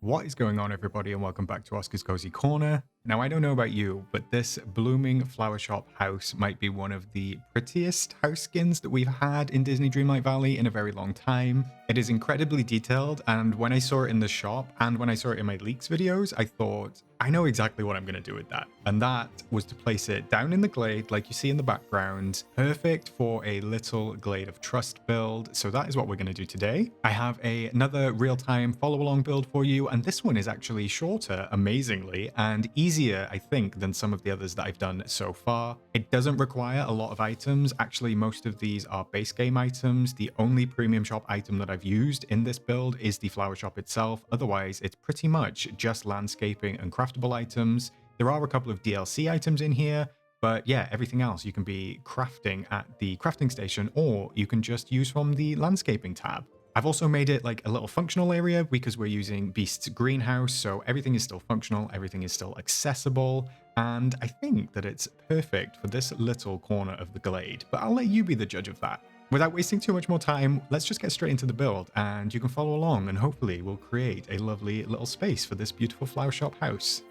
What is going on, everybody, and welcome back to Oscar's Cozy Corner. Now, I don't know about you, but this blooming flower shop house might be one of the prettiest house skins that we've had in Disney Dreamlight Valley in a very long time. It is incredibly detailed, and when I saw it in the shop and when I saw it in my leaks videos, I thought, I know exactly what I'm going to do with that. And that was to place it down in the glade, like you see in the background, perfect for a little Glade of Trust build. So that is what we're going to do today. I have another real-time follow-along build for you, and this one is actually shorter, amazingly, and easier, I think, than some of the others that I've done so far. It doesn't require a lot of items. Actually, most of these are base game items. The only premium shop item that I've used in this build is the flower shop itself. Otherwise, it's pretty much just landscaping and craftable items. There are a couple of DLC items in here, but yeah, everything else you can be crafting at the crafting station, or you can just use from the landscaping tab. I've also made it like a little functional area because we're using Beast's greenhouse, so everything is still functional, everything is still accessible, and I think that it's perfect for this little corner of the glade, but I'll let you be the judge of that. Without wasting too much more time, let's just get straight into the build, and you can follow along, and hopefully we'll create a lovely little space for this beautiful flower shop house.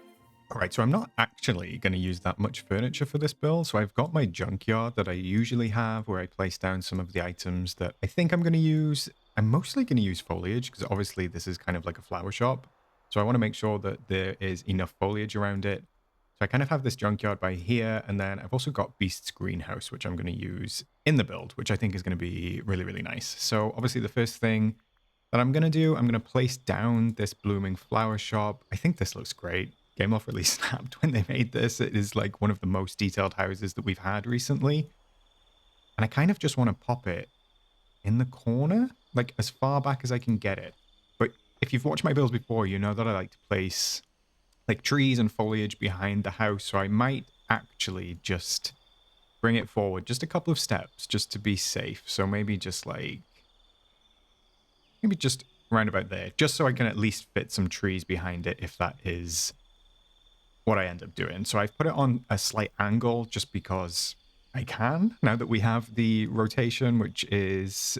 Alright, so I'm not actually going to use that much furniture for this build, so I've got my junkyard that I usually have where I place down some of the items that I think I'm going to use. I'm mostly going to use foliage because obviously this is kind of like a flower shop, so I want to make sure that there is enough foliage around it. So I kind of have this junkyard by here, and then I've also got Beast's greenhouse, which I'm going to use in the build, which I think is going to be really, really nice. So obviously the first thing that I'm going to do, I'm going to place down this blooming flower shop. I think this looks great. Game Loft really snapped when they made this. It is like one of the most detailed houses that we've had recently. And I kind of just want to pop it in the corner, like as far back as I can get it. But if you've watched my builds before, you know that I like to place like trees and foliage behind the house. So I might actually just bring it forward just a couple of steps just to be safe. So maybe just round about there, just so I can at least fit some trees behind it if that is what I end up doing. So I've put it on a slight angle just because I can, now that we have the rotation, which is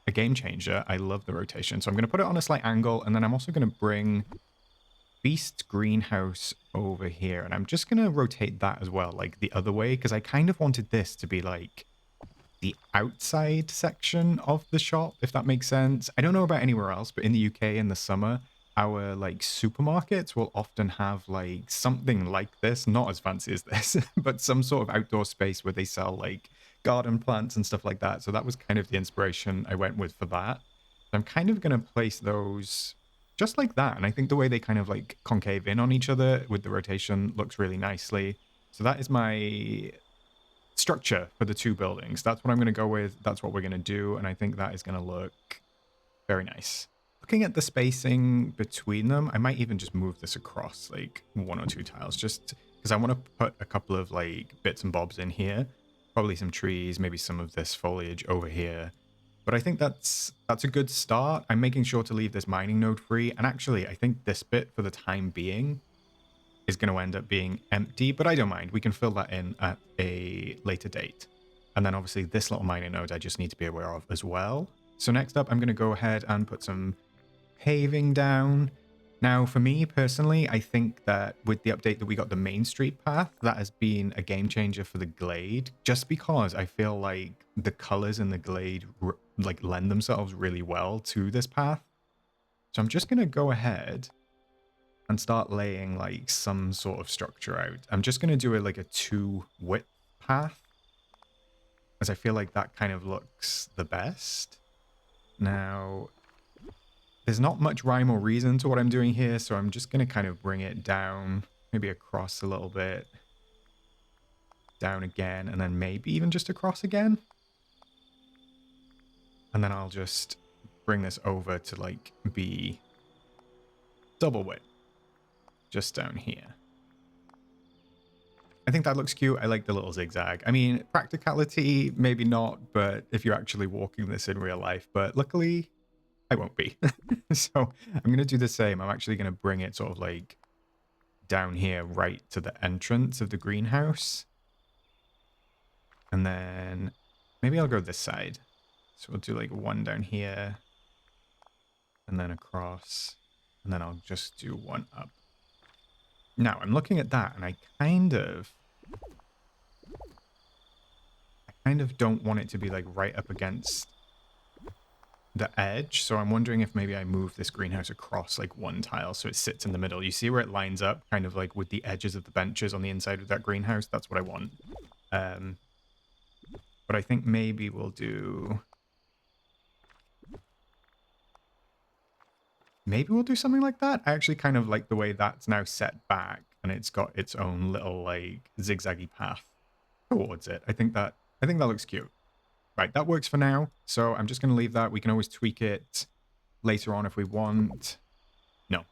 a game changer. I love the rotation. So I'm going to put it on a slight angle, and then I'm also going to bring Beast's greenhouse over here, and I'm just going to rotate that as well, like the other way, because I kind of wanted this to be like the outside section of the shop, if that makes sense. I don't know about anywhere else, but in the UK in the summer, our like supermarkets will often have like something like this, not as fancy as this, but some sort of outdoor space where they sell like garden plants and stuff like that. So that was kind of the inspiration I went with for that. I'm kind of going to place those just like that. And I think the way they kind of like concave in on each other with the rotation looks really nicely. So that is my structure for the two buildings. That's what I'm going to go with. That's what we're going to do. And I think that is going to look very nice. Looking at the spacing between them, I might even just move this across like one or two tiles just because I want to put a couple of like bits and bobs in here. Probably some trees, maybe some of this foliage over here. But I think that's a good start. I'm making sure to leave this mining node free. And actually, I think this bit for the time being is going to end up being empty, but I don't mind. We can fill that in at a later date. And then obviously this little mining node I just need to be aware of as well. So next up, I'm going to go ahead and put some paving down. Now, for me personally, I think that with the update that we got the Main Street path, that has been a game changer for the Glade, just because I feel like the colors in the Glade like lend themselves really well to this path. So I'm just going to go ahead and start laying like some sort of structure out. I'm just going to do it like a 2 width path, as I feel like that kind of looks the best. Now, there's not much rhyme or reason to what I'm doing here, so I'm just going to kind of bring it down, maybe across a little bit, down again, and then maybe even just across again. And then I'll just bring this over to like be double width, just down here. I think that looks cute. I like the little zigzag. I mean, practicality, maybe not, but if you're actually walking this in real life, but luckily I won't be. So I'm going to do the same. I'm actually going to bring it sort of like down here, right to the entrance of the greenhouse. And then maybe I'll go this side. So we'll do like one down here and then across and then I'll just do one up. Now, I'm looking at that, and I kind of don't want it to be, like, right up against the edge, so I'm wondering if maybe I move this greenhouse across, like, one tile so it sits in the middle. You see where it lines up, kind of, like, with the edges of the benches on the inside of that greenhouse? That's what I want. But I think maybe we'll do... Maybe we'll do something like that. I actually kind of like the way that's now set back, and it's got its own little, like, zigzaggy path towards it. I think that looks cute. Right, that works for now. So I'm just going to leave that. We can always tweak it later on if we want. No,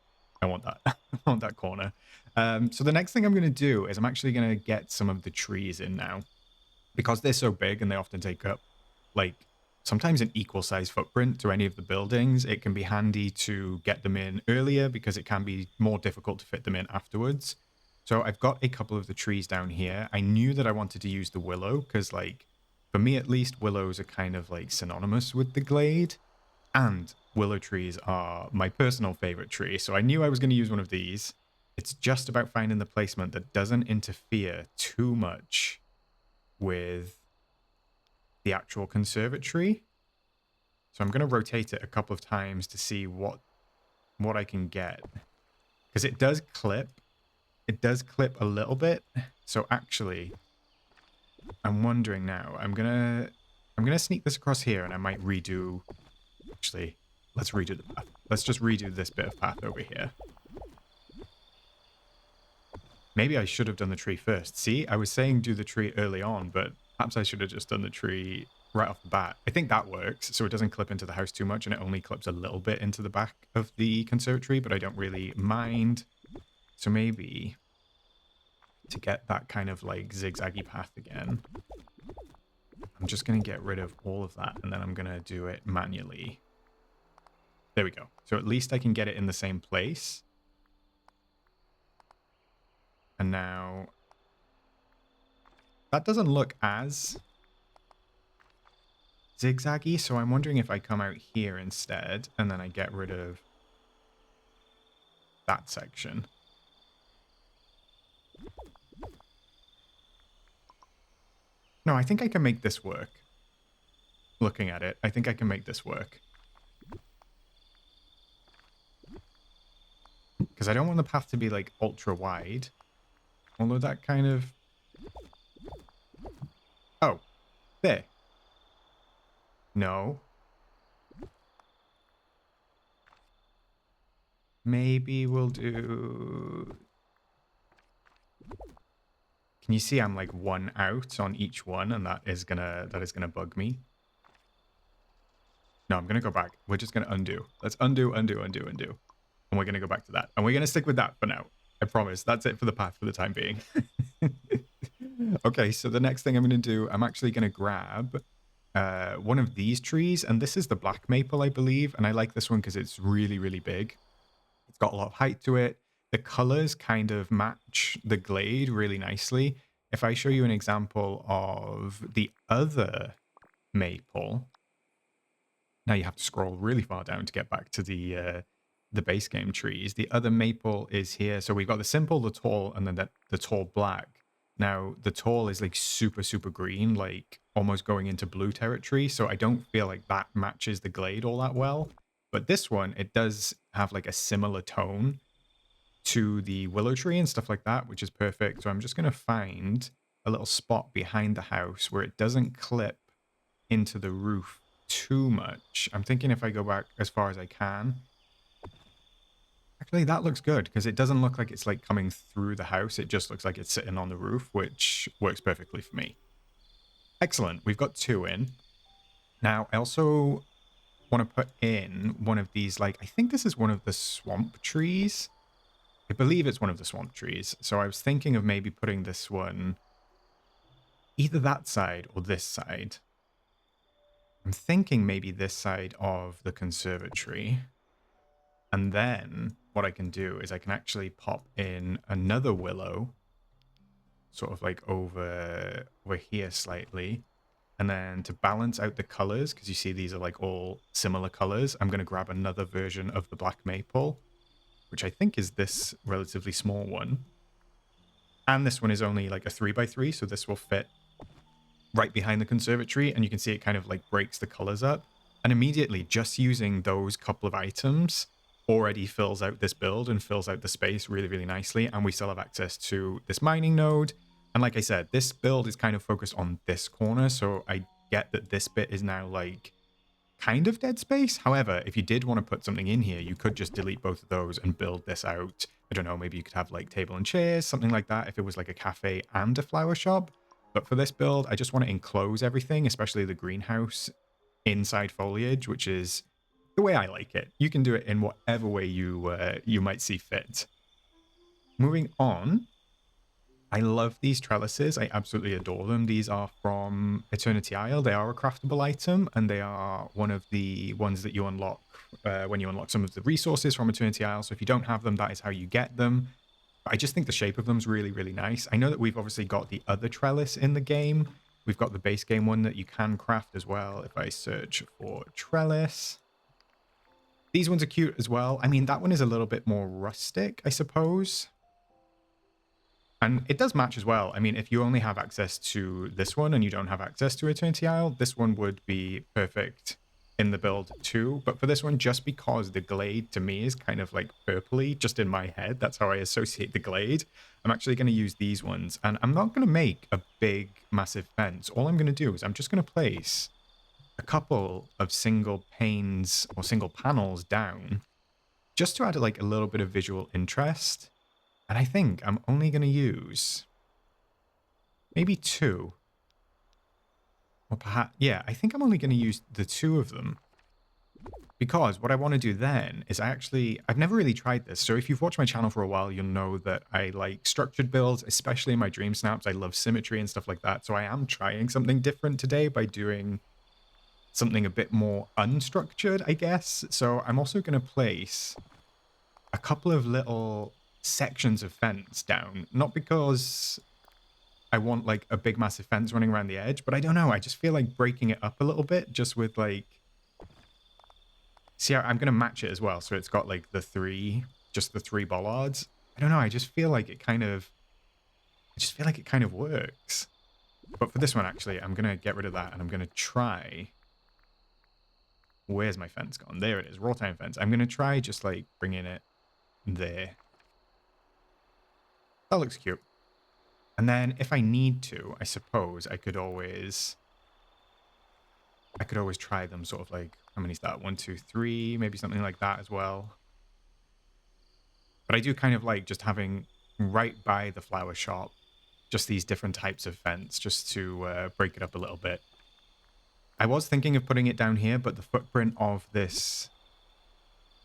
I want that. I want that corner. So the next thing I'm going to do is I'm actually going to get some of the trees in now. Because they're so big and they often take up, like, sometimes an equal size footprint to any of the buildings, it can be handy to get them in earlier because it can be more difficult to fit them in afterwards. So I've got a couple of the trees down here. I knew that I wanted to use the willow because, like, for me at least, willows are kind of like synonymous with the glade. And willow trees are my personal favorite tree. So I knew I was going to use one of these. It's just about finding the placement that doesn't interfere too much with the actual conservatory. So I'm going to rotate it a couple of times to see what I can get. Because it does clip. It does clip a little bit. So actually, I'm wondering now. I'm gonna sneak this across here, and I might redo... Actually, let's redo the path. Let's just redo this bit of path over here. Maybe I should have done the tree first. See, I was saying do the tree early on, but perhaps I should have just done the tree right off the bat. I think that works, so it doesn't clip into the house too much, and it only clips a little bit into the back of the conservatory, but I don't really mind. So maybe to get that kind of, like, zigzaggy path again, I'm just going to get rid of all of that, and then I'm going to do it manually. There we go. So at least I can get it in the same place. And now... that doesn't look as zigzaggy, so I'm wondering if I come out here instead, and then I get rid of that section. No, I think I can make this work. Looking at it, I think I can make this work. Because I don't want the path to be, like, ultra wide. Although that kind of... Oh, there. No. Maybe we'll do... Can you see I'm like one out on each one, and that is gonna bug me. No, I'm gonna go back. We're just gonna undo. Let's undo. And we're gonna go back to that. And we're gonna stick with that for now. I promise. That's it for the path for the time being. Okay, so the next thing I'm gonna do, I'm actually gonna grab one of these trees, and this is the black maple, I believe, and I like this one because it's really, really big. It's got a lot of height to it. The colors kind of match the glade really nicely. If I show you an example of the other maple, now you have to scroll really far down to get back to the base game trees. The other maple is here. So we've got the simple, the tall, and then the tall black. Now, the tall is like super, super green, like almost going into blue territory. So I don't feel like that matches the glade all that well. But this one, it does have like a similar tone to the willow tree and stuff like that, which is perfect. So I'm just going to find a little spot behind the house where it doesn't clip into the roof too much. I'm thinking if I go back as far as I can. Actually, that looks good because it doesn't look like it's like coming through the house. It just looks like it's sitting on the roof, which works perfectly for me. Excellent. We've got 2 in. Now, I also want to put in one of these, like, I think this is one of the swamp trees. I believe it's one of the swamp trees. So I was thinking of maybe putting this one either that side or this side. I'm thinking maybe this side of the conservatory. And then what I can do is I can actually pop in another willow, sort of like over here slightly. And then to balance out the colors, because you see these are like all similar colors, I'm going to grab another version of the black maple which I think is this relatively small one. And this one is only like a 3x3, so this will fit right behind the conservatory, and you can see it kind of like breaks the colors up. And immediately, just using those couple of items already fills out this build and fills out the space really, really nicely. And we still have access to this mining node. And like I said, this build is kind of focused on this corner, so I get that this bit is now like kind of dead space. However, if you did want to put something in here, you could just delete both of those and build this out. I don't know, maybe you could have like table and chairs, something like that, if it was like a cafe and a flower shop. But for this build, I just want to enclose everything, especially the greenhouse, inside foliage, which is the way I like it. You can do it in whatever way you might see fit. Moving on, I love these trellises. I absolutely adore them. These are from Eternity Isle. They are a craftable item, and they are one of the ones that you unlock when you unlock some of the resources from Eternity Isle. So if you don't have them, that is how you get them. But I just think the shape of them is really, really nice. I know that we've obviously got the other trellis in the game. We've got the base game one that you can craft as well. If I search for trellis. These ones are cute as well. I mean, that one is a little bit more rustic, I suppose. And it does match as well. I mean, if you only have access to this one and you don't have access to Eternity Isle, this one would be perfect in the build too. But for this one, just because the Glade to me is kind of like purpley, just in my head, that's how I associate the Glade, I'm actually going to use these ones. And I'm not going to make a big, massive fence. All I'm going to do is I'm just going to place a couple of single panes or single panels down just to add like a little bit of visual interest. And I think I'm only going to use maybe 2. Or perhaps, yeah, I think I'm only going to use the 2 of them. Because what I want to do then is I've never really tried this. So if you've watched my channel for a while, you'll know that I like structured builds, especially in my dream snaps. I love symmetry and stuff like that. So I am trying something different today by doing something a bit more unstructured, I guess. So I'm also going to place a couple of little sections of fence down, not because I want like a big massive fence running around the edge, but I don't know, I just feel like breaking it up a little bit just with like, see, I'm going to match it as well, so it's got like the 3 bollards. I don't know, I just feel like it kind of works. But for this one, actually, I'm going to get rid of that and I'm going to try, where's my fence gone? There it is, raw time fence. I'm going to try just like bringing it there. That looks cute. And then if I need to, I suppose I could always try them sort of like, how many is that? 1, 2, 3, maybe something like that as well. But I do kind of like just having right by the flower shop, just these different types of fence just to break it up a little bit. I was thinking of putting it down here, but the footprint of this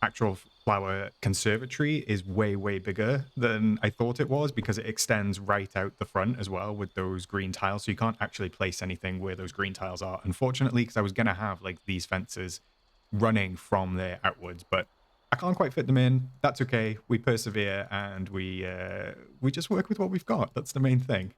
actual flower conservatory is way, way bigger than I thought it was because it extends right out the front as well with those green tiles. So you can't actually place anything where those green tiles are, unfortunately, because I was going to have like these fences running from there outwards, but I can't quite fit them in. That's okay. We persevere and we just work with what we've got. That's the main thing.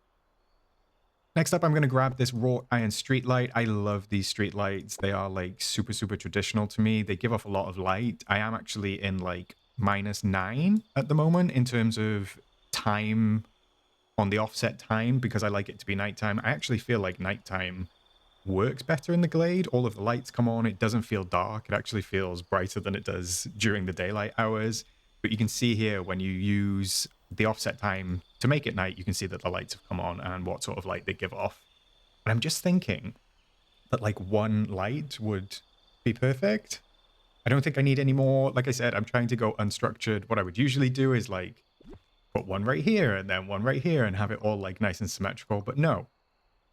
Next up, I'm going to grab this wrought iron streetlight. I love these streetlights. They are like super, super traditional to me. They give off a lot of light. I am actually in like -9 at the moment in terms of time on the offset time because I like it to be nighttime. I actually feel like nighttime works better in the Glade. All of the lights come on. It doesn't feel dark. It actually feels brighter than it does during the daylight hours. But you can see here when you use the offset time to make it night, you can see that the lights have come on and what sort of light they give off. And I'm just thinking that like 1 light would be perfect. I don't think I need any more. Like I said, I'm trying to go unstructured. What I would usually do is like put 1 right here and then 1 right here and have it all like nice and symmetrical. But no,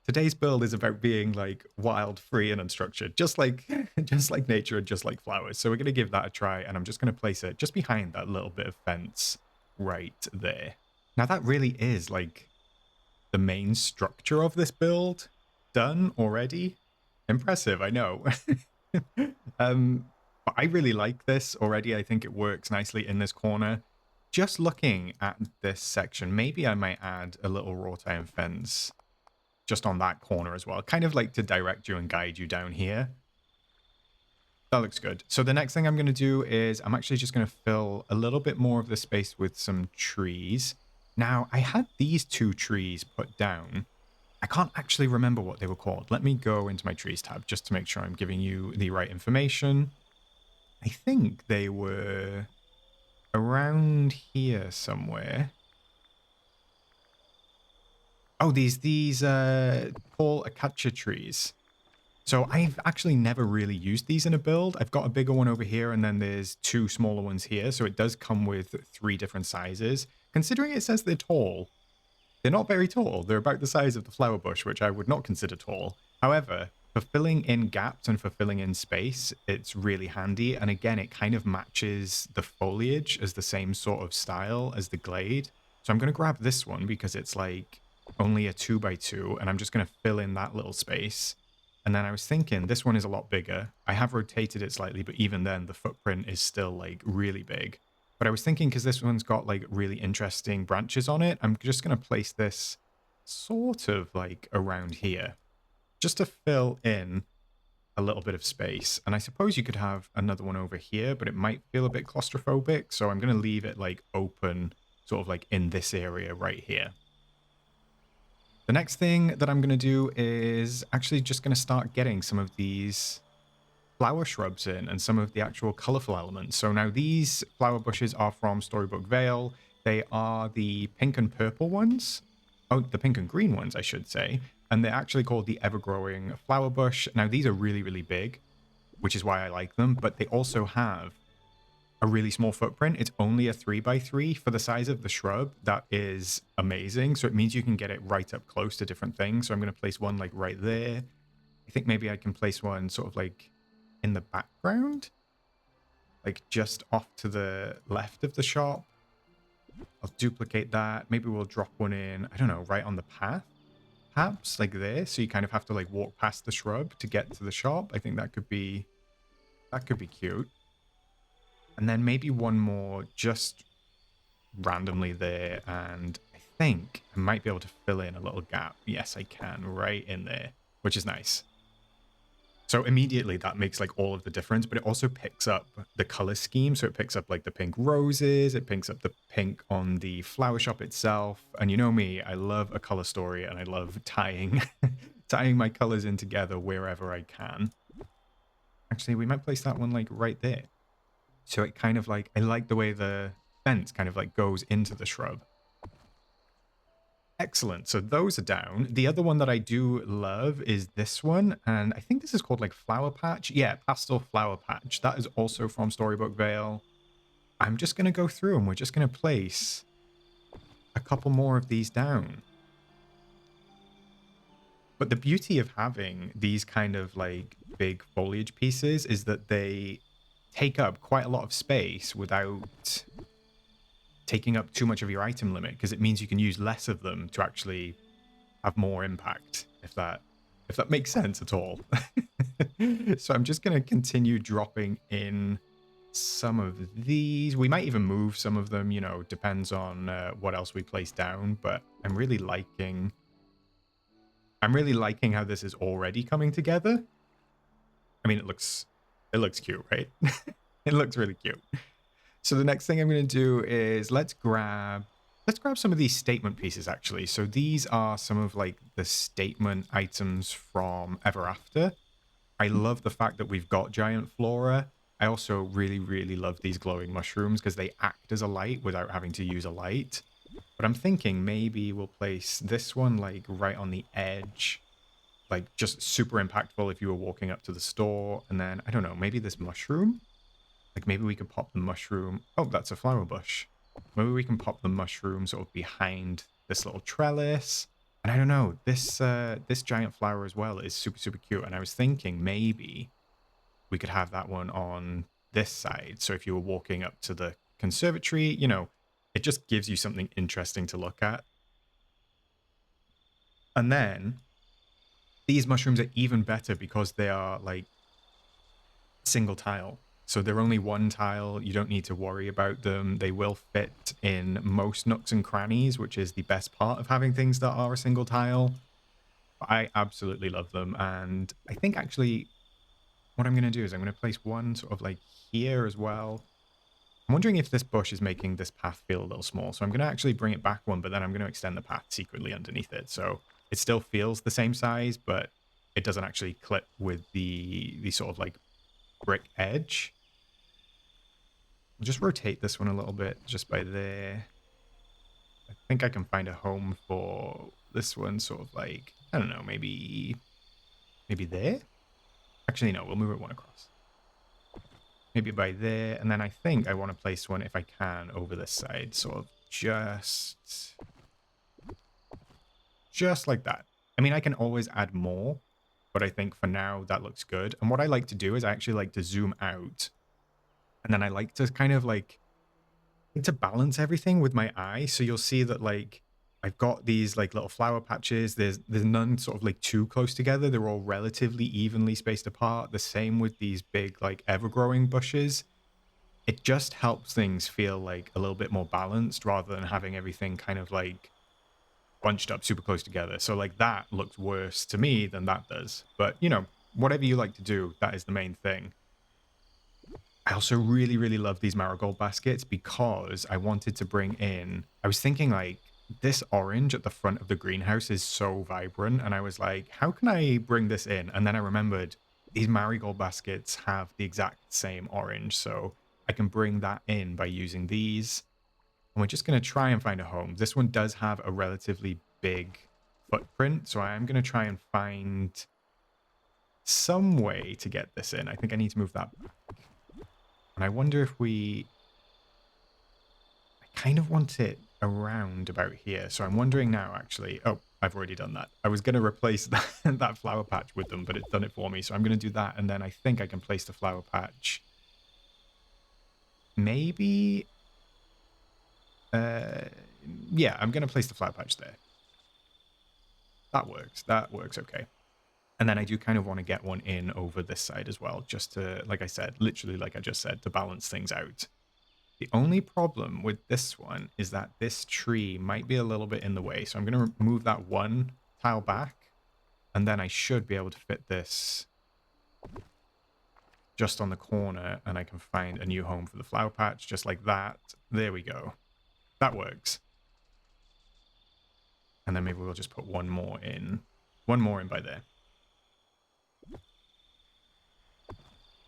today's build is about being like wild, free, and unstructured, just like nature and just like flowers. So we're going to give that a try, and I'm just going to place it just behind that little bit of fence right there. Now that really is like the main structure of this build done already. Impressive, I know. But I really like this already. I think it works nicely in this corner. Just looking at this section, maybe I might add a little wrought iron fence just on that corner as well, kind of like to direct you and guide you down here. That looks good. So the next thing I'm going to do is I'm actually just going to fill a little bit more of the space with some trees. Now, I had these two trees put down. I can't actually remember what they were called. Let me go into my trees tab just to make sure I'm giving you the right information. I think they were around here somewhere. Oh, these tall acacia trees. So I've actually never really used these in a build. I've got a bigger one over here, and then there's two smaller ones here. So it does come with 3 different sizes. Considering it says they're tall, they're not very tall. They're about the size of the flower bush, which I would not consider tall. However, for filling in gaps and for filling in space, it's really handy. And again, it kind of matches the foliage as the same sort of style as the Glade. So I'm going to grab this one because it's like only a 2x2, and I'm just going to fill in that little space. And then I was thinking this one is a lot bigger. I have rotated it slightly, but even then the footprint is still like really big. But I was thinking because this one's got like really interesting branches on it, I'm just going to place this sort of like around here just to fill in a little bit of space. And I suppose you could have another one over here, but it might feel a bit claustrophobic. So I'm going to leave it like open, sort of like in this area right here. The next thing that I'm going to do is actually just going to start getting some of these flower shrubs in and some of the actual colorful elements. So now these flower bushes are from Storybook Vale. They are the pink and purple ones. Oh, the pink and green ones, I should say. And they're actually called the ever-growing flower bush. Now, these are really, really big, which is why I like them. But they also have a really small footprint. It's only a 3x3 for the size of the shrub. That is amazing. So it means you can get it right up close to different things. So I'm going to place one like right there. I think maybe I can place one sort of like in the background, like just off to the left of the shop. I'll duplicate that. Maybe we'll drop one in, I don't know, right on the path, perhaps like there. So you kind of have to like walk past the shrub to get to the shop. I think that could be cute. And then maybe one more just randomly there. And I think I might be able to fill in a little gap. Yes, I can, right in there, which is nice. So immediately that makes like all of the difference, but it also picks up the color scheme. So it picks up like the pink roses, it picks up the pink on the flower shop itself. And you know me, I love a color story and I love tying tying my colors in together wherever I can. Actually, we might place that one like right there. So it kind of like, I like the way the fence kind of like goes into the shrub. Excellent. So those are down. The other one that I do love is this one. And I think this is called like Flower Patch. Yeah, Pastel Flower Patch. That is also from Storybook Vale. I'm just going to go through and we're just going to place a couple more of these down. But the beauty of having these kind of like big foliage pieces is that they take up quite a lot of space without taking up too much of your item limit, because it means you can use less of them to actually have more impact, if that makes sense at all. So I'm just going to continue dropping in some of these. We might even move some of them, you know, depends on what else we place down, but I'm really liking how this is already coming together. I mean, it looks cute, right? It looks really cute. So the next thing I'm going to do is let's grab some of these statement pieces, actually. So these are some of like the statement items from Ever After. I love the fact that we've got giant flora. I also really, really love these glowing mushrooms because they act as a light without having to use a light. But I'm thinking maybe we'll place this one like right on the edge, like just super impactful if you were walking up to the store. And then, I don't know, maybe this mushroom? Like maybe we could pop the mushroom. Oh, that's a flower bush. Maybe we can pop the mushroom sort of behind this little trellis. And I don't know, this giant flower as well is super, super cute. And I was thinking maybe we could have that one on this side. So if you were walking up to the conservatory, you know, it just gives you something interesting to look at. And then these mushrooms are even better because they are like single tile. So they're only one tile. You don't need to worry about them. They will fit in most nooks and crannies, which is the best part of having things that are a single tile. But I absolutely love them. And I think actually what I'm going to do is I'm going to place one sort of like here as well. I'm wondering if this bush is making this path feel a little small. So I'm going to actually bring it back one, but then I'm going to extend the path secretly underneath it. So it still feels the same size, but it doesn't actually clip with the sort of like brick edge. I'll just rotate this one a little bit just by there. I think I can find a home for this one sort of like, I don't know, maybe there? Actually, no, we'll move it one across. Maybe by there, and then I think I want to place one, if I can, over this side, sort of just like that. I mean, I can always add more, but I think for now that looks good. And what I like to do is I actually like to zoom out, and then I like to kind of like to balance everything with my eye. So you'll see that like I've got these like little flower patches. There's none sort of like too close together. They're all relatively evenly spaced apart. The same with these big like ever-growing bushes. It just helps things feel like a little bit more balanced rather than having everything kind of like bunched up super close together. So like that looks worse to me than that does. But you know, whatever you like to do, that is the main thing. I also really, really love these marigold baskets because I wanted to bring in, I was thinking like this orange at the front of the greenhouse is so vibrant. And I was like, how can I bring this in? And then I remembered these marigold baskets have the exact same orange. So I can bring that in by using these. And we're just going to try and find a home. This one does have a relatively big footprint. So I am going to try and find some way to get this in. I think I need to move that back. And I wonder if I kind of want it around about here. So I'm wondering now, actually. Oh, I've already done that. I was going to replace that flower patch with them, but it's done it for me. So I'm going to do that. And then I think I can place the flower patch. Maybe. Yeah, I'm going to place the flower patch there. That works. That works okay. And then I do kind of want to get one in over this side as well, just to, like I said, literally like I just said, to balance things out. The only problem with this one is that this tree might be a little bit in the way. So I'm going to move that one tile back, and then I should be able to fit this just on the corner, and I can find a new home for the flower patch, just like that. There we go. That works. And then maybe we'll just put one more in by there.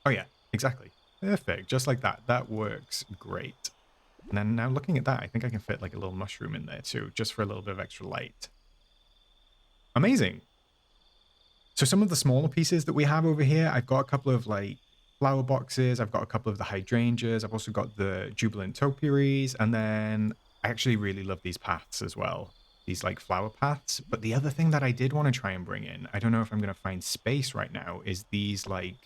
Oh yeah, exactly. Perfect. Just like that. That works great. And then now looking at that, I think I can fit like a little mushroom in there too, just for a little bit of extra light. Amazing. So some of the smaller pieces that we have over here, I've got a couple of like flower boxes. I've got a couple of the hydrangeas. I've also got the jubilant topiaries. And then I actually really love these paths as well. These like flower paths. But the other thing that I did want to try and bring in, I don't know if I'm going to find space right now, is these like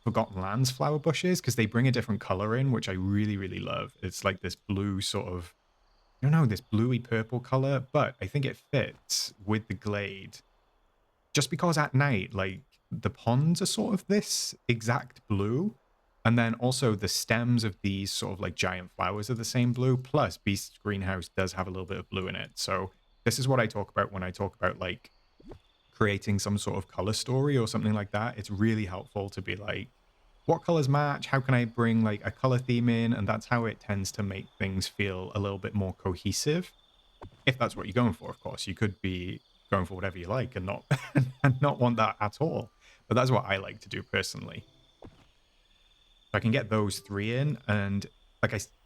Forgotten Lands flower bushes, because they bring a different color in, which I really, really love. It's like this blue sort of, I don't know, this bluey purple color, but I think it fits with the glade. Just because at night, like, the ponds are sort of this exact blue, and then also the stems of these sort of like giant flowers are the same blue, plus Beast's greenhouse does have a little bit of blue in it. So this is what I talk about when I talk about like creating some sort of color story or something like that. It's really helpful to be like, what colors match? How can I bring like a color theme in? And that's how it tends to make things feel a little bit more cohesive. If that's what you're going for, of course. You could be going for whatever you like and not and not want that at all. But that's what I like to do personally. So I can get those three in, and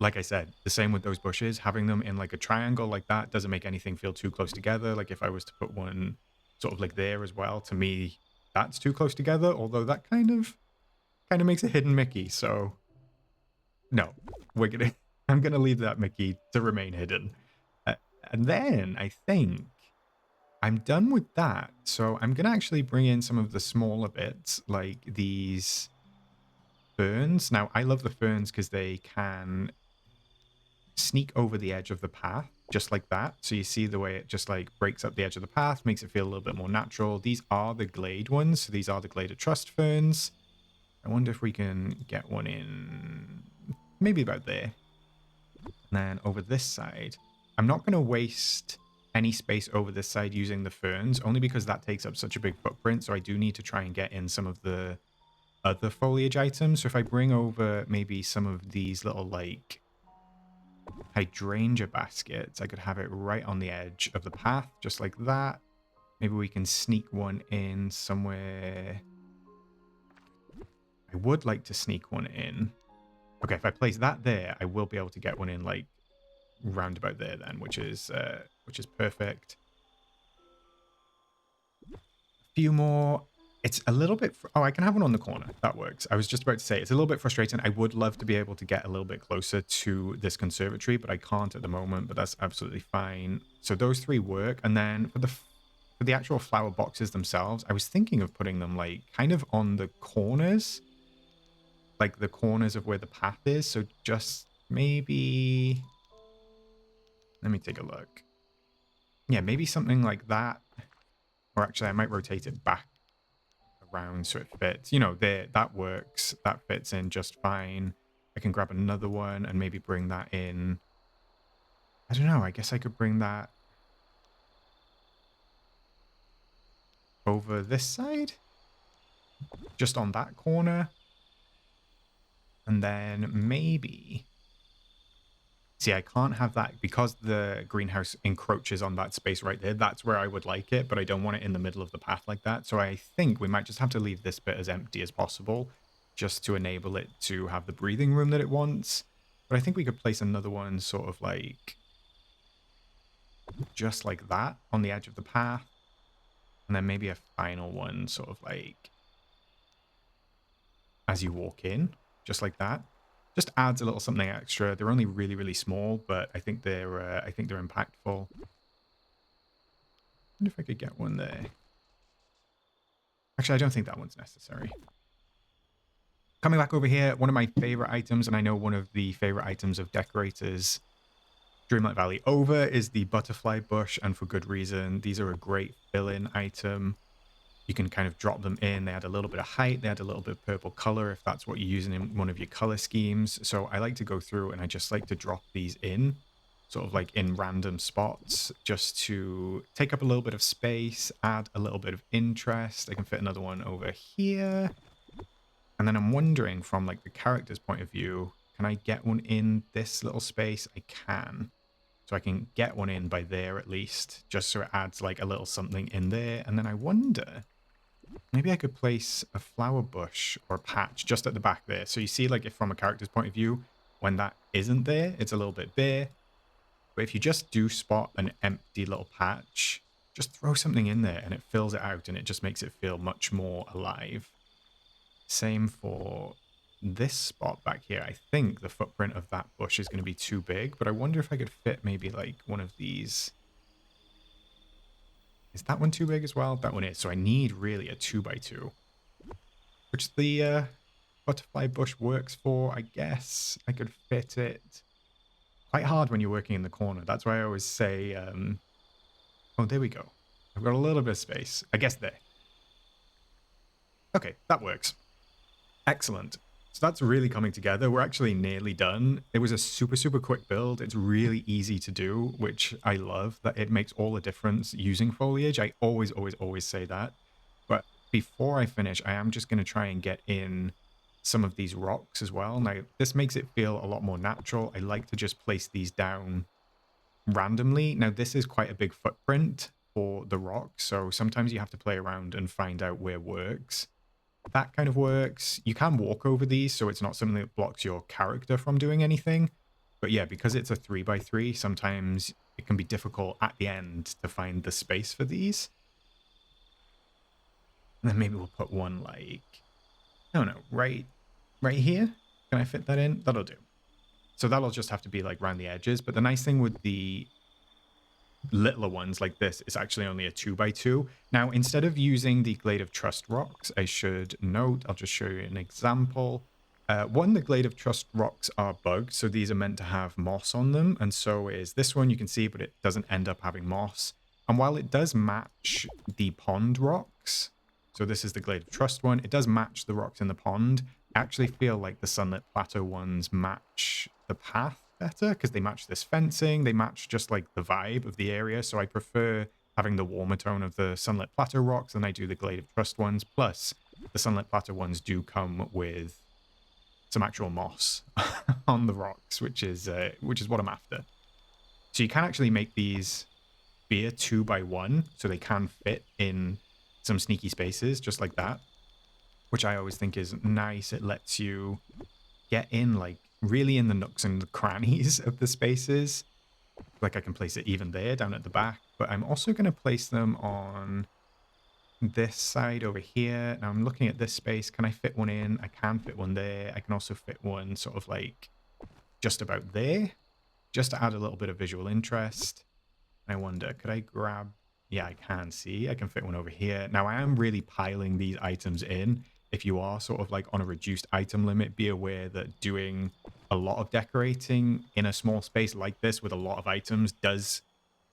like I said, the same with those bushes. Having them in like a triangle like that doesn't make anything feel too close together. Like if I was to put one sort of like there as well, to me, that's too close together. Although that kind of makes a hidden Mickey. So no, I'm gonna leave that Mickey to remain hidden. And then I think I'm done with that. So I'm gonna actually bring in some of the smaller bits, like these ferns. Now, I love the ferns because they can sneak over the edge of the path, just like that. So you see the way it just like breaks up the edge of the path, makes it feel a little bit more natural. These are the Glade ones. So these are the Glade of Trust ferns. I wonder if we can get one in maybe about there. And then over this side, I'm not going to waste any space over this side using the ferns, only because that takes up such a big footprint. So I do need to try and get in some of the other foliage items. So if I bring over maybe some of these little like hydrangea baskets, I could have it right on the edge of the path, just like that. Maybe we can sneak one in somewhere. I would like to sneak one in. Okay, if I place that there, I will be able to get one in like roundabout there then, which is perfect. A few more. It's a little bit... Oh, I can have one on the corner. That works. I was just about to say, it's a little bit frustrating. I would love to be able to get a little bit closer to this conservatory, but I can't at the moment, but that's absolutely fine. So those three work. And then for the actual flower boxes themselves, I was thinking of putting them like kind of on the corners, like the corners of where the path is. So just maybe... Let me take a look. Yeah, maybe something like that. Or actually, I might rotate it back around so it fits. You know, there, that works. That fits in just fine. I can grab another one and maybe bring that in. I don't know. I guess I could bring that over this side. Just on that corner. And then maybe... See, I can't have that because the greenhouse encroaches on that space right there. That's where I would like it, but I don't want it in the middle of the path like that. So I think we might just have to leave this bit as empty as possible just to enable it to have the breathing room that it wants. But I think we could place another one sort of like just like that on the edge of the path. And then maybe a final one sort of like as you walk in, just like that. Just adds a little something extra. They're only really, really small, but I think they're impactful. I wonder if I could get one there. Actually, I don't think that one's necessary. Coming back over here, one of my favorite items, and I know one of the favorite items of decorators Dreamlight Valley over, is the butterfly bush, and for good reason. These are a great fill-in item. You can kind of drop them in. They add a little bit of height. They add a little bit of purple color if that's what you're using in one of your color schemes. So I like to go through and I just like to drop these in, sort of like in random spots, just to take up a little bit of space, add a little bit of interest. I can fit another one over here. And then I'm wondering from like the character's point of view, can I get one in this little space? I can. So I can get one in by there at least, just so it adds like a little something in there. And then I wonder... Maybe I could place a flower bush or a patch just at the back there. So you see, like, if from a character's point of view, when that isn't there, it's a little bit bare. But if you just do spot an empty little patch, just throw something in there and it fills it out and it just makes it feel much more alive. Same for this spot back here. I think the footprint of that bush is going to be too big, but I wonder if I could fit maybe like one of these... Is that one too big as well? That one is. So I need really a 2x2. Which the butterfly bush works for, I guess. I could fit it. Quite hard when you're working in the corner. That's why I always say... Oh, there we go. I've got a little bit of space. I guess there. Okay, that works. Excellent. So that's really coming together. We're actually nearly done. It was a super, super quick build. It's really easy to do, which I love. That it makes all the difference using foliage. I always, always, always say that. But before I finish, I am just going to try and get in some of these rocks as well. Now, this makes it feel a lot more natural. I like to just place these down randomly. Now, this is quite a big footprint for the rock, so sometimes you have to play around and find out where works. That kind of works. You can walk over these, so it's not something that blocks your character from doing anything. But yeah, because it's a 3x3, sometimes it can be difficult at the end to find the space for these. And then maybe we'll put one like, I don't know, right here. Can I fit that in? That'll do. So that'll just have to be like around the edges. But the nice thing with the littler ones like this is actually only a 2x2. Now, instead of using the Glade of Trust rocks, I should note, I'll just show you an example. One, the Glade of Trust rocks are bugged, so these are meant to have moss on them, and so is this one, you can see, but it doesn't end up having moss. And while it does match the pond rocks, so this is the Glade of Trust one, it does match the rocks in the pond. I actually feel like the Sunlit Plateau ones match the path better because they match this fencing, they match just like the vibe of the area, so I prefer having the warmer tone of the Sunlit Plateau rocks than I do the Glade of Trust ones. Plus, the sunlit platter ones do come with some actual moss on the rocks, which is what I'm after. So you can actually make these be a 2x1, so they can fit in some sneaky spaces, just like that, which I always think is nice. It lets you get in, like, really in the nooks and the crannies of the spaces. Like, I can place it even there, down at the back, but I'm also going to place them on this side over here. Now I'm looking at this space. Can I fit one in? I can fit one there. I can also fit one sort of like just about there, just to add a little bit of visual interest. I wonder, could I grab... Yeah, I can see. I can fit one over here. Now, I am really piling these items in. If you are sort of like on a reduced item limit, be aware that doing a lot of decorating in a small space like this with a lot of items does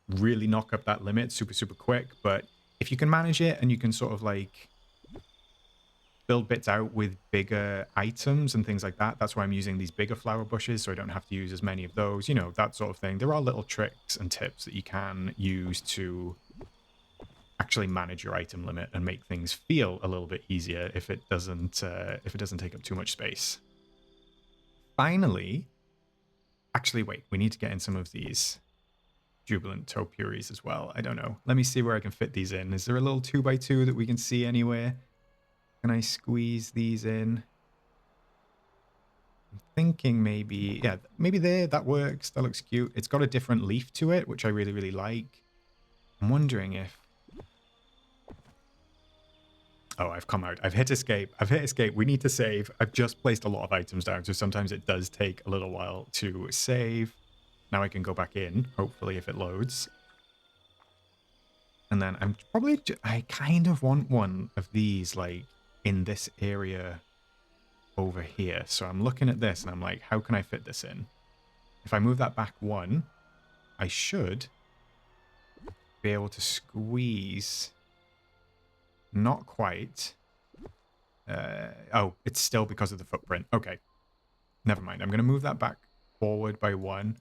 really knock up that limit super, super quick. But if you can manage it and you can sort of like build bits out with bigger items and things like that. That's why I'm using these bigger flower bushes, so I don't have to use as many of those, you know, that sort of thing. There are little tricks and tips that you can use to actually manage your item limit and make things feel a little bit easier if it doesn't take up too much space. Finally, actually, wait, we need to get in some of these jubilant topiaries as well. I don't know. Let me see where I can fit these in. Is there a little 2x2 that we can see anywhere? Can I squeeze these in? I'm thinking maybe, yeah, maybe there, that works. That looks cute. It's got a different leaf to it, which I really, really like. I'm wondering if... Oh, I've come out. I've hit escape. I've hit escape. We need to save. I've just placed a lot of items down, so sometimes it does take a little while to save. Now I can go back in, hopefully, if it loads. And then I'm probably... I kind of want one of these, like, in this area over here. So I'm looking at this, and I'm like, how can I fit this in? If I move that back one, I should be able to squeeze... Not quite. Oh, it's still because of the footprint. Okay. Never mind. I'm going to move that back forward by one.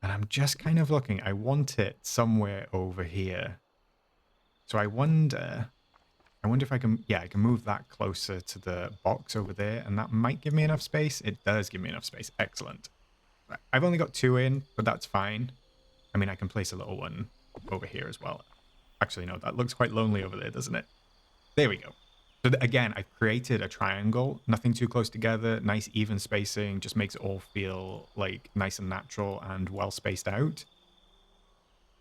And I'm just kind of looking. I want it somewhere over here. So I wonder if I can... Yeah, I can move that closer to the box over there. And that might give me enough space. It does give me enough space. Excellent. I've only got two in, but that's fine. I mean, I can place a little one over here as well. Actually, no, that looks quite lonely over there, doesn't it? There we go. So again, I've created a triangle, nothing too close together, nice even spacing, just makes it all feel like nice and natural and well spaced out.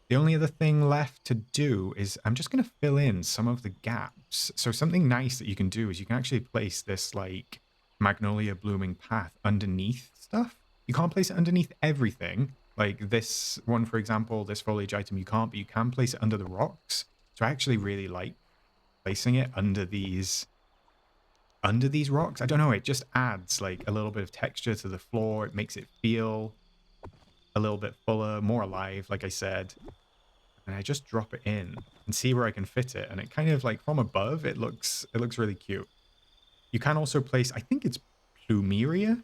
The only other thing left to do is I'm just going to fill in some of the gaps. So something nice that you can do is you can actually place this like magnolia blooming path underneath stuff. You can't place it underneath everything. Like this one, for example, this foliage item, you can't, but you can place it under the rocks. So I actually really like placing it under these rocks. I don't know, it just adds like a little bit of texture to the floor. It makes it feel a little bit fuller, more alive, like I said. And I just drop it in and see where I can fit it. And it kind of like from above, it looks really cute. You can also place, I think it's plumeria.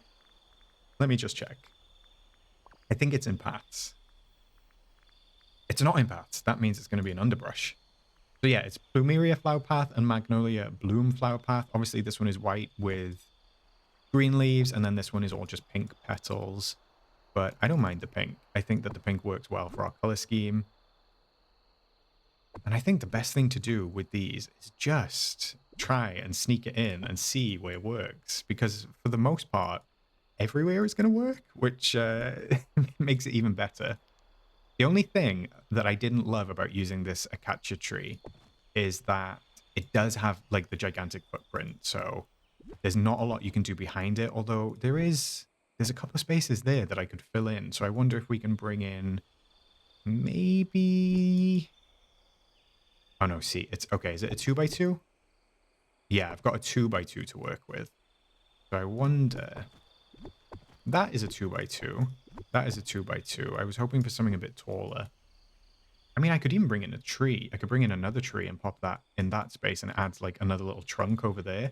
Let me just check. I think it's in paths. It's not in paths. That means it's going to be an underbrush. So yeah, it's Plumeria Flower Path and Magnolia Bloom Flower Path. Obviously, this one is white with green leaves, and then this one is all just pink petals. But I don't mind the pink. I think that the pink works well for our color scheme. And I think the best thing to do with these is just try and sneak it in and see where it works. Because for the most part, everywhere is going to work, which makes it even better. The only thing that I didn't love about using this acacia tree is that it does have like the gigantic footprint. So there's not a lot you can do behind it. Although there's a couple of spaces there that I could fill in. So I wonder if we can bring in maybe... Oh no, see, it's okay. Is it a 2x2? Yeah, I've got a 2x2 to work with. So I wonder... That is a 2x2. That is a 2x2. I was hoping for something a bit taller. I mean, I could even bring in a tree. I could bring in another tree and pop that in that space, and it adds like another little trunk over there.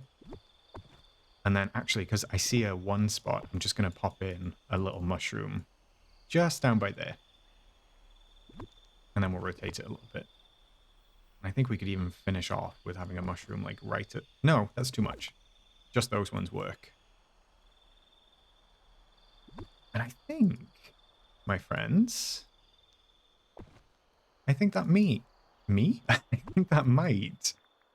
And then actually, because I see a one spot, I'm just going to pop in a little mushroom just down by there. And then we'll rotate it a little bit. I think we could even finish off with having a mushroom like right at... No, that's too much. Just those ones work. And I think, my friends, I think that me? I think that might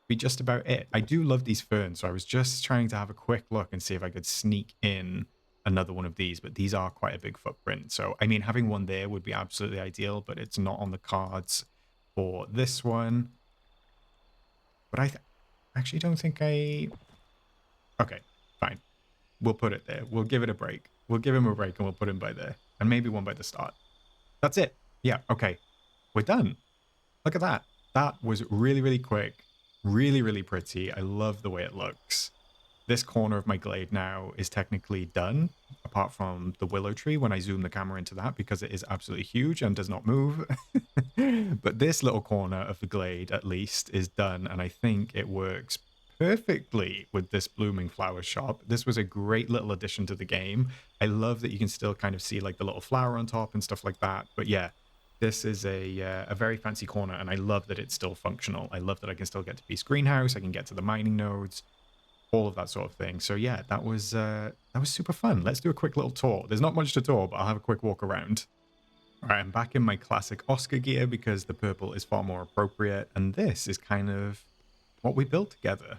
be just about it. I do love these ferns, so I was just trying to have a quick look and see if I could sneak in another one of these, but these are quite a big footprint. So, I mean, having one there would be absolutely ideal, but it's not on the cards for this one. But I actually don't think I... Okay, fine. We'll put it there. We'll give it a break. We'll give him a break and we'll put him by there. And maybe one by the start. That's it. Yeah, okay. We're done. Look at that. That was really, really quick. Really, really pretty. I love the way it looks. This corner of my glade now is technically done, apart from the willow tree when I zoom the camera into that, because it is absolutely huge and does not move. But this little corner of the glade, at least, is done, and I think it works perfectly with this blooming flower shop. This was a great little addition to the game. I love that you can still kind of see like the little flower on top and stuff like that. But yeah, this is a very fancy corner, and I love that it's still functional. I love that I can still get to Beast Greenhouse. I can get to the mining nodes, all of that sort of thing. So yeah, that was super fun. Let's do a quick little tour. There's not much to tour, but I'll have a quick walk around. All right, I'm back in my classic Oscar gear because the purple is far more appropriate, and this is kind of what we built together.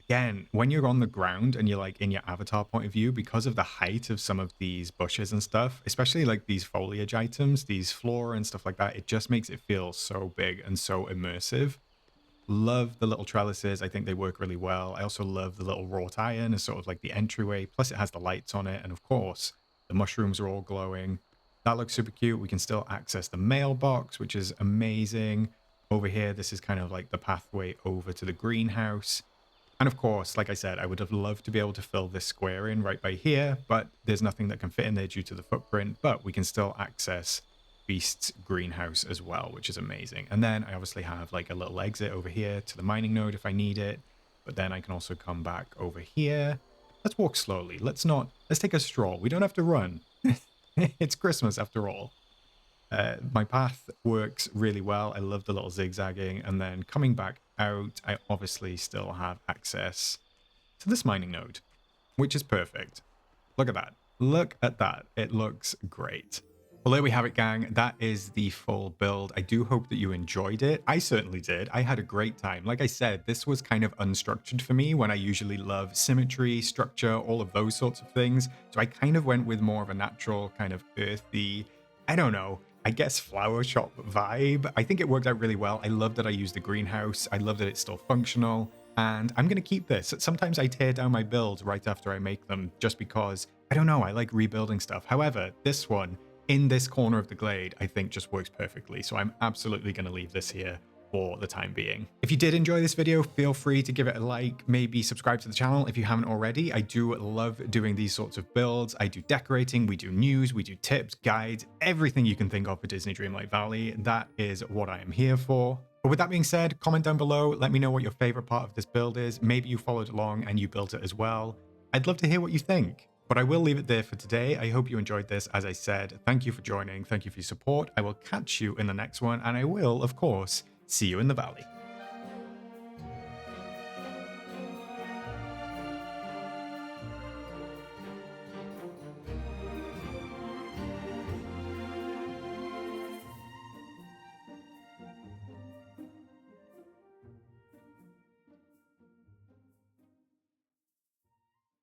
Again, when you're on the ground and you're like in your avatar point of view, because of the height of some of these bushes and stuff, especially like these foliage items, these flora and stuff like that, it just makes it feel so big and so immersive. Love the little trellises. I think they work really well. I also love the little wrought iron as sort of like the entryway. Plus it has the lights on it. And of course, the mushrooms are all glowing. That looks super cute. We can still access the mailbox, which is amazing. Over here, this is kind of like the pathway over to the greenhouse. And of course, like I said, I would have loved to be able to fill this square in right by here, but there's nothing that can fit in there due to the footprint, but we can still access Beast's greenhouse as well, which is amazing. And then I obviously have like a little exit over here to the mining node if I need it, but then I can also come back over here. Let's walk slowly. Let's take a stroll. We don't have to run. It's Christmas after all. My path works really well. I love the little zigzagging. And then coming back out, I obviously still have access to this mining node, which is perfect. Look at that. Look at that. It looks great. Well, there we have it, gang. That is the full build. I do hope that you enjoyed it. I certainly did. I had a great time. Like I said, this was kind of unstructured for me when I usually love symmetry, structure, all of those sorts of things. So I kind of went with more of a natural kind of earthy, I don't know, I guess flower shop vibe. I think it worked out really well. I love that I used the greenhouse. I love that it's still functional. And I'm going to keep this. Sometimes I tear down my builds right after I make them just because, I don't know, I like rebuilding stuff. However, this one, in this corner of the glade, I think just works perfectly. So I'm absolutely going to leave this here for the time being. If you did enjoy this video, feel free to give it a like, maybe subscribe to the channel if you haven't already. I do love doing these sorts of builds. I do decorating, we do news, we do tips, guides, everything you can think of for Disney Dreamlight Valley. That is what I am here for. But with that being said, comment down below, let me know what your favorite part of this build is. Maybe you followed along and you built it as well. I'd love to hear what you think. But I will leave it there for today. I hope you enjoyed this. As I said, thank you for joining. Thank you for your support. I will catch you in the next one. And I will, of course, see you in the valley.